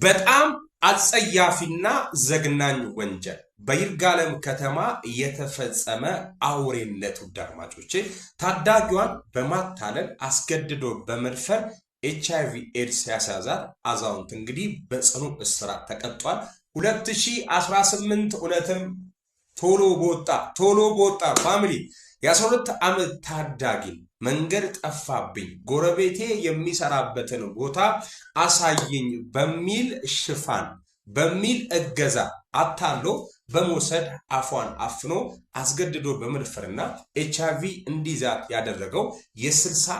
በጣም አጸያፊና ዘግናኝ ወንጀል በይርጋለም ከተማ የተፈጸመ አውሬነት ውዳርማጮቼ ታዳጊዋን በማታለል አስገድዶ በመድፈር ኤችአይቪ ኤድስ ያሳዛት አዛውንት እንግዲህ በጽኑ እስራት ተቀጧል። 2018 እውነትም ቶሎ ቦጣ ፋሚሊ የ12 ዓመት ታዳጊ መንገድ ጠፋብኝ ጎረቤቴ የሚሰራበትን ቦታ አሳየኝ በሚል ሽፋን በሚል እገዛ አታሎ በመውሰድ አፏን አፍኖ አስገድዶ በመድፈርና ኤችአይቪ እንዲይዛት ያደረገው የ65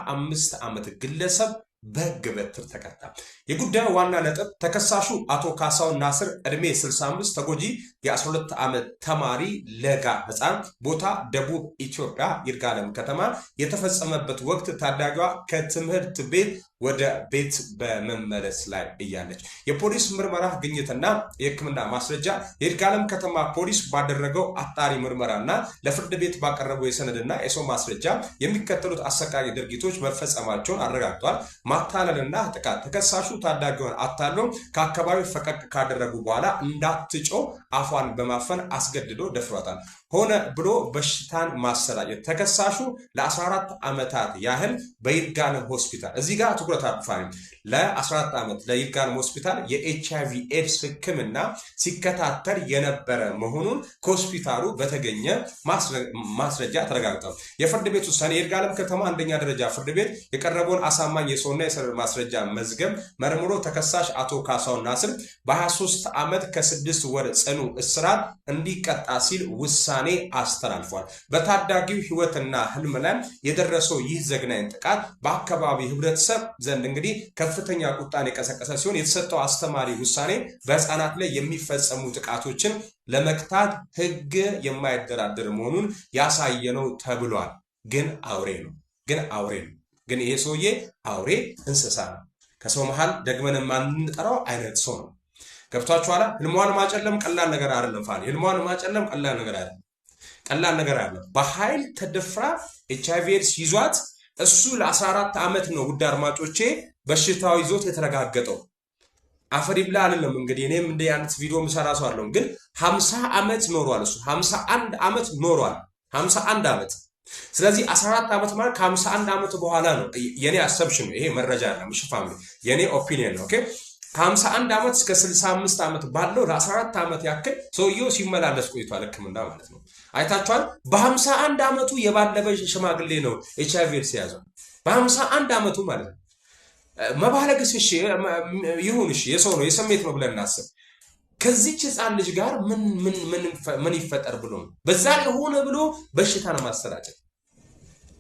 ዓመት ግለሰብ በሕግ በትር ተቀጣ። የጉዳዩ ዋና ነጥብ ተከሳሹ አቶ ካሳሁን ናስር እድሜ 65 ተጎጂ የ12 ዓመት ተማሪ ለጋ ህፃን ቦታ ደቡብ ኢትዮጵያ ይርጋለም ከተማ የተፈጸመበት ወቅት ታዳጊዋ ከትምህርት ቤት ወደ ቤት በመመለስ ላይ እያለች የፖሊስ ምርመራ ግኝትና የሕክምና ማስረጃ የይርጋለም ከተማ ፖሊስ ባደረገው አጣሪ ምርመራና ለፍርድ ቤት ባቀረበው የሰነድና የሰው ማስረጃ የሚከተሉት አሰቃቂ ድርጊቶች መፈጸማቸውን አረጋግጧል። ማታለልና ጥቃት ተከሳሹ ታዳጊውን አታሎ ከአካባቢው ፈቀቅ ካደረጉ በኋላ እንዳትጮ አፏን በማፈን አስገድዶ ደፍሯታል። ሆነ ብሎ በሽታን ማሰራጨት ተከሳሹ ለ14 ዓመታት ያህል በይርጋለም ሆስፒታል እዚህ ጋር ትኩረት አጥፋኝ ለ14 ዓመት ለይርጋለም ሆስፒታል የኤችአይቪ ኤድስ ህክምና ሲከታተል የነበረ መሆኑን ከሆስፒታሉ በተገኘ ማስረጃ ተረጋግጧል። የፍርድ ቤት ውሳኔ የይርጋለም ከተማ አንደኛ ደረጃ ፍርድ ቤት የቀረበውን አሳማኝ የሰውና የሰነድ ማስረጃ መዝገብ መርምሮ ተከሳሽ አቶ ካሳሁን ናስር በ23 ዓመት ከ6 ወር ጽኑ እስራት እንዲቀጣ ሲል ውሳኔ አስተላልፏል። በታዳጊው ህይወትና ህልም ላይ የደረሰው ይህ ዘግናኝ ጥቃት በአካባቢ ህብረተሰብ ዘንድ እንግዲህ ከፍተኛ ቁጣን የቀሰቀሰ ሲሆን የተሰጠው አስተማሪ ውሳኔ በህፃናት ላይ የሚፈጸሙ ጥቃቶችን ለመክታት ህግ የማይደራደር መሆኑን ያሳየነው ተብሏል። ግን አውሬ ነው። ግን ይሄ ሰውዬ አውሬ እንስሳ ነው። ከሰው መሃል ደግመን የማንጠራው አይነት ሰው ነው። ገብቷችኋል? ህልሟን ማጨለም ቀላል ነገር አይደለም። ህልሟን ማጨለም ቀላል ነገር አይደለም። በኃይል ተደፍራ ኤችአይቪ ኤድስ ይዟት እሱ ለ14 ዓመት ነው ውድ አድማጮቼ በሽታው ይዞት የተረጋገጠው። አፈር ይብላ አይደለም እንግዲህ እኔም እንደ ያንተ ቪዲዮ ምሰራ ሰው አይደለም። ግን 50 ዓመት ኖሯል። እሱ 51 ዓመት ኖሯል። 51 ዓመት። ስለዚህ 14 ዓመት ማለት ከ51 ዓመት በኋላ ነው። የኔ አሰብሽን ነው ይሄ መረጃ አይደለም። እሺ ፋሚሊ የኔ ኦፒኒየን ነው። ኦኬ ከ51 ዓመት እስከ 65 ዓመት ባለው ለ14 ዓመት ያክል ሰውየው ሲመላለስ ቆይቷል ህክምና ማለት ነው። አይታችኋል? በ51 ዓመቱ የባለበ ሽማግሌ ነው ኤችአይቪ ኤድስ ያዘው። በ51 ዓመቱ ማለት ነው። መባለግስ እሺ ይሁን እሺ የሰው ነው የስሜት ነው ብለን እናስብ። ከዚች ህፃን ልጅ ጋር ምን ይፈጠር ብሎ ነው በዛ ላይ ሆነ ብሎ በሽታን ማሰራጨት።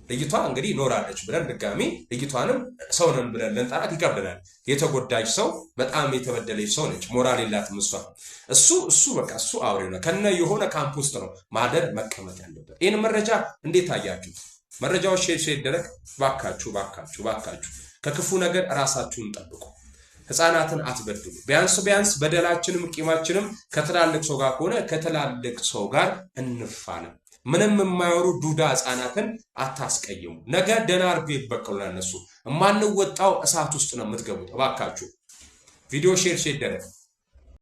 ልጅቷ እንግዲህ ኖራለች ብለን ድጋሚ ልጅቷንም ሰው ነን ብለን ለንጣራት ይከብደናል። የተጎዳች ሰው በጣም የተበደለች ሰው ነች። ሞራል የላትም እሷ። እሱ በቃ እሱ አውሬ ነው። ከነ የሆነ ካምፕ ውስጥ ነው ማደር መቀመጥ ያለበት። ይህን መረጃ እንዴት አያችሁ? መረጃው ሼር ይደረግ ባካችሁ። ከክፉ ነገር ራሳችሁን ጠብቁ። ህፃናትን አትበድሉ። ቢያንስ በደላችንም ቂማችንም ከትላልቅ ሰው ጋር ከሆነ ከትላልቅ ሰው ጋር እንፋለም። ምንም የማይወሩ ዱዳ ህፃናትን አታስቀይሙ። ነገ ደና አርጎ ይበቀሉና እነሱ የማንወጣው እሳት ውስጥ ነው የምትገቡት። እባካችሁ ቪዲዮ ሼር ይደረግ።